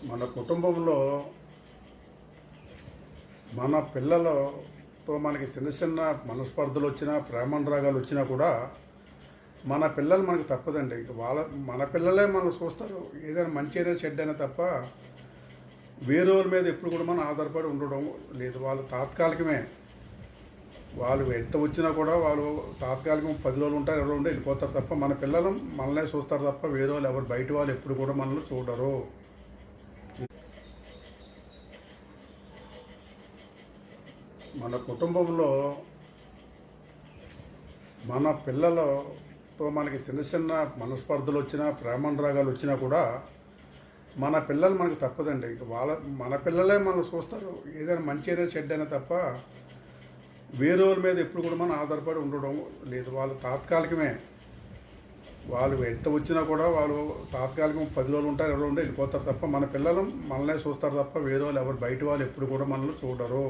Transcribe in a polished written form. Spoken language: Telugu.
మన కుటుంబంలో మన పిల్లలతో మనకి చిన్న చిన్న మనస్పర్ధలు వచ్చినా ప్రేమానురాగాలు వచ్చినా కూడా మన పిల్లలు మనకు తప్పదండి. మన పిల్లలే మనం చూస్తారు. ఏదైనా మంచి అయినా చెడ్డ అయినా తప్ప వేరే వాళ్ళ మీద ఎప్పుడు కూడా మనం ఆధారపడి ఉండడం లేదు. వాళ్ళు తాత్కాలికమే. వాళ్ళు ఎంత వచ్చినా కూడా వాళ్ళు తాత్కాలికం 10 రోజులు ఉంటారు, 20 రోజులు వెళ్ళిపోతారు తప్ప మన పిల్లలు మనల్నే చూస్తారు తప్ప వేరే వాళ్ళు ఎవరు బయట వాళ్ళు ఎప్పుడు కూడా మనల్ని చూడరు. మన కుటుంబంలో మన పిల్లలతో మనకి చిన్న చిన్న మనస్పర్ధలు వచ్చినా ప్రేమానురాగాలు వచ్చినా కూడా మన పిల్లలు మనకు తప్పదండి. మన పిల్లలే మనం చూస్తారు. ఏదైనా మంచి అయినా చెడ్డ అయినా తప్ప వేరే వాళ్ళ మీద ఎప్పుడు కూడా మనం ఆధారపడి ఉండడం లేదు. వాళ్ళు తాత్కాలికమే. వాళ్ళు ఎంత వచ్చినా కూడా వాళ్ళు తాత్కాలికం 10 రోజులు ఉంటారు, 20 రోజులు వెళ్ళిపోతారు తప్ప మన పిల్లలు మనల్నే చూస్తారు తప్ప వేరే వాళ్ళు ఎవరు బయట వాళ్ళు ఎప్పుడు కూడా మనల్ని చూడరు.